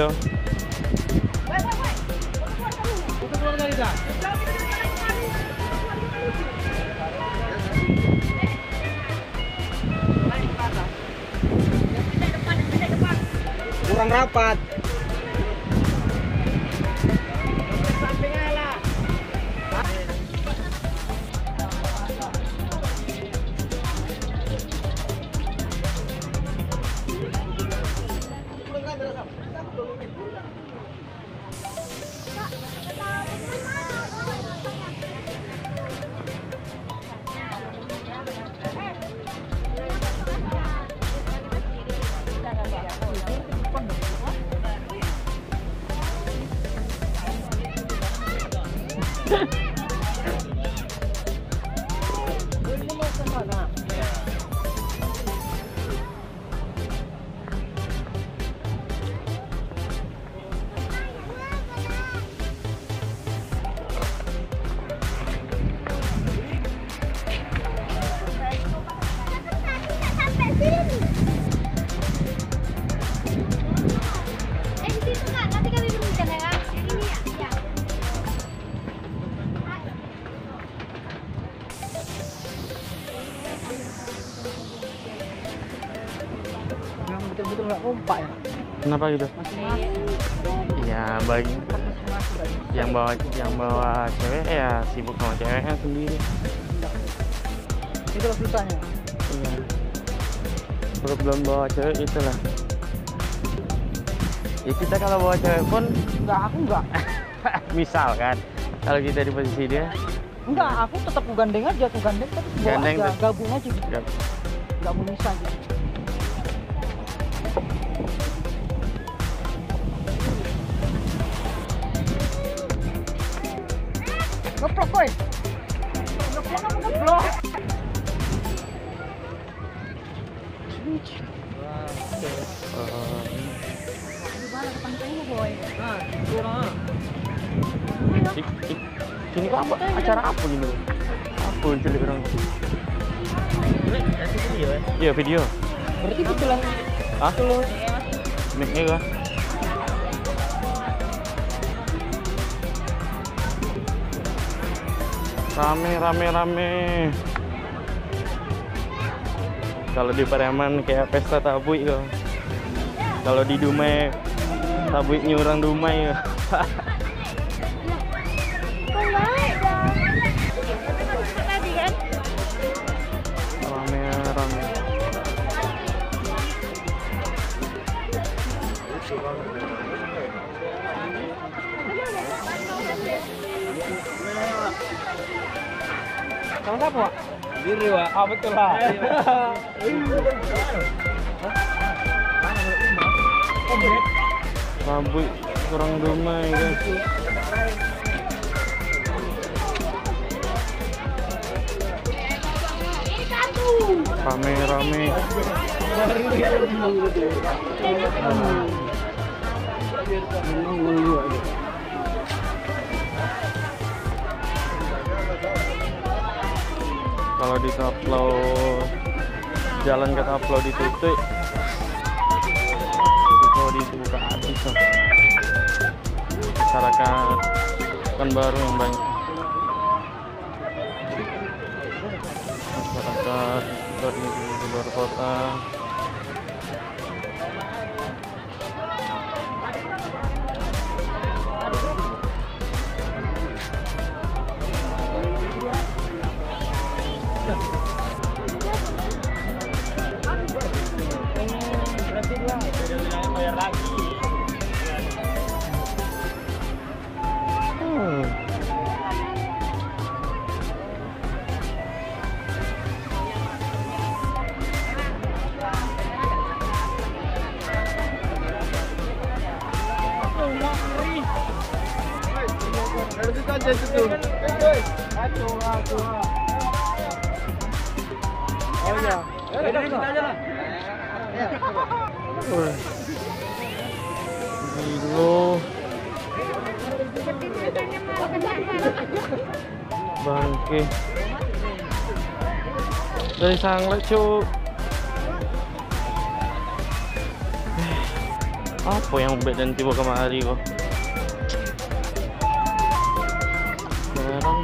video. Kurang rapat. Betul-betul nggak kompak ya. Kenapa gitu? Iya, bagi yang bawa cewek ya sibuk sama ceweknya sendiri. Itu susahnya. Iya. Belum bawa cewek itulah. Ya kita kalau bawa cewek pun Aku enggak. misal kan, kalau kita di posisi dia. Enggak, aku tetap gandeng aja, aku gandeng tapi bawa Gandeng aja, tuh. gabung aja gitu. Yap. Enggak mau misah gitu. Ngeplok boy. Ngeplok apa ngeplok? Gimana ke pantainya boy? Sini kok apa? Acara apa gini? Apa yang cilik orang? Iya video. Berarti betulan. Ah? Mic-nya kah? Rame. Kalau di Pariaman kayak pesta tabui kok. Kalau di Dumai tabuinya orang Dumai ya. Rame. Kamu apa? Diri wa. Ah betul lah. Tabui orang Dumai guys. Rame. Kalau di Taplau jalan ke Taplau ditutup, kalau dibuka habis tuh. Masyarakat Pekanbaru yang banyak. Masyarakat dari luar kota. Bayar lagi. Gilo. Bangke. Dari sanglet cuk. Apa yang dan tiba kemari kok? Barang.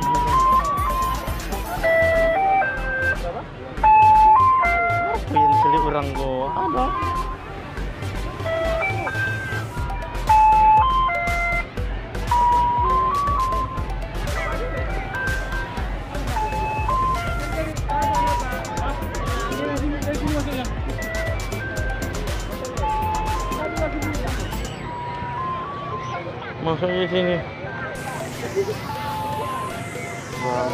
Apa yang celik orang kok? Ada. Masuk di sini. Wow.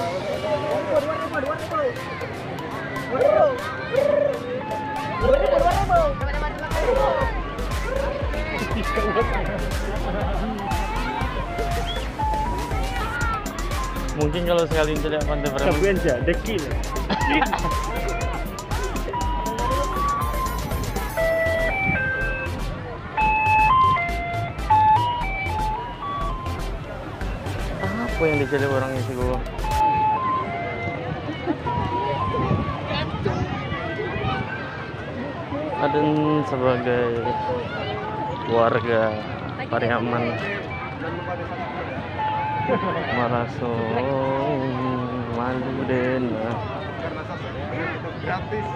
Mungkin kalau sekali tidak Pantai Bramu. Sabian aja, dekil. Apa yang dicari orangnya sih gua? Aden sebagai warga Pariaman Marasong malu den Gratis.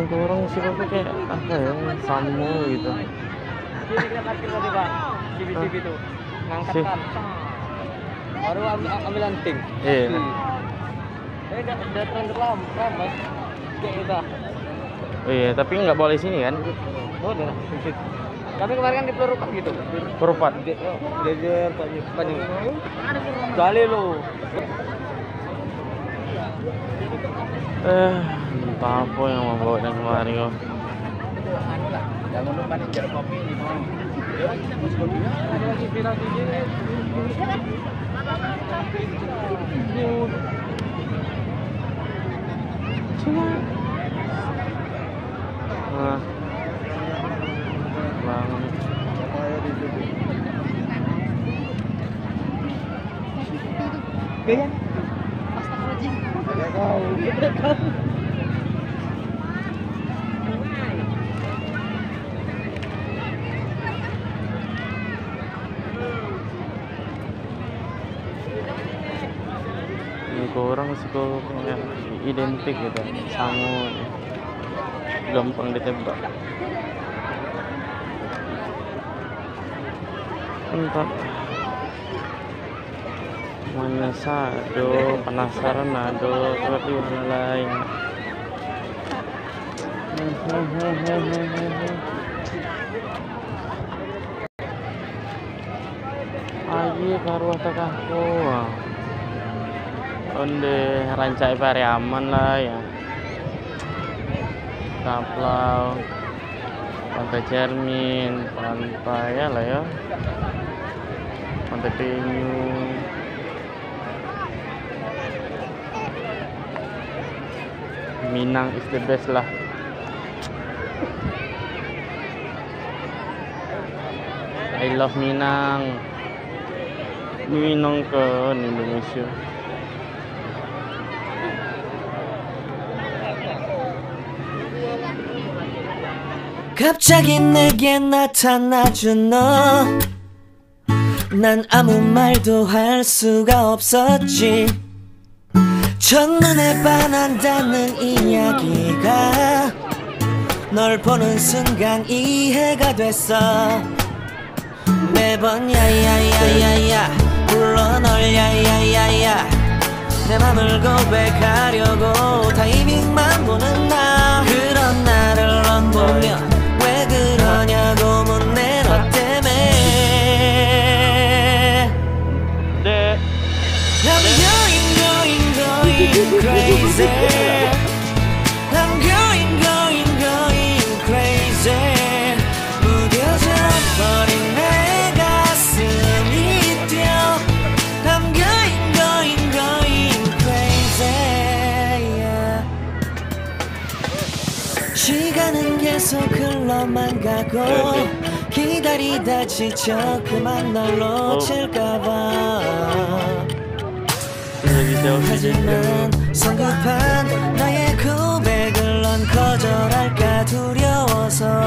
kurang sih kok kayak apa ya samu gitu. Cibi-cibi itu ngangkat Sih. kan. Baru ambil anting. Iya. Datang ramai. Kayak itu. Oh iya, tapi nggak boleh sini kan? Oh, udah. Kami kemarin kan di Pelurukan gitu. Perupat. Jajar panjang. Kali lo. Entah apa yang mau bawa dan kemari kok. Jangan lupa nih jeruk kopi ini mau. Nah, bang. Kayaknya. Orang sih kok kayak identik gitu, sangu gampang ditebak. Entah mana sado penasaran ado tapi mana lain. Aji karuah takahku. Onde Rancai Pariaman lah ya, Kaplau, Pantai Cermin, pantai ya lah ya, Pantai Penyu, Minang is the best lah. I love Minang. Minang ke Indonesia. 갑자기 내게 나타나준 너, 난 아무 말도 할 수가 없었지. 첫눈에 반한다는 이야기가 널 보는 순간 이해가 됐어. 매번 야야야야야 불러 널 야야야야 내 맘을 고백하려고 타이밍만 보는 나. 그런 나를 넌 보면 왜 그러냐고 묻네 너 때문에. 네. I'm going crazy. I'm going crazy. 무뎌져 버린 내 가슴이 뛰어. I'm going crazy. Yeah. 시간은 계속 흘러만 가고 기다리다 지쳐 그만 널 놓칠까봐. 하지만 성급한 나의 고백을 넌 거절할까 두려워서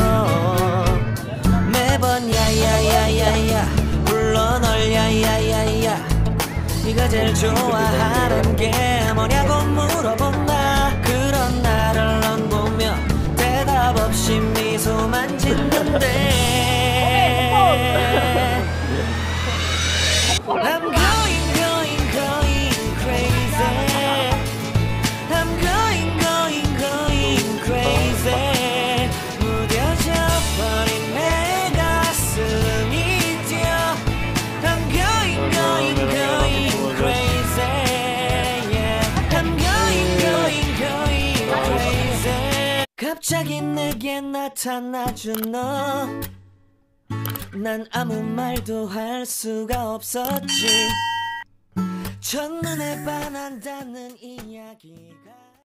제일 좋아하는 게 뭐냐고 물어본다. 그런 나를 넌 보며 대답 없이 미소만 짓는데 I'm going crazy. I'm going crazy. 무뎌져 버린 내 가슴이 뛰어. I'm going crazy. Yeah. I'm going crazy. 갑자기 내게 나타나준 너. 난 아무 말도 할 수가 없었지. 첫눈에 반한다는 이야기가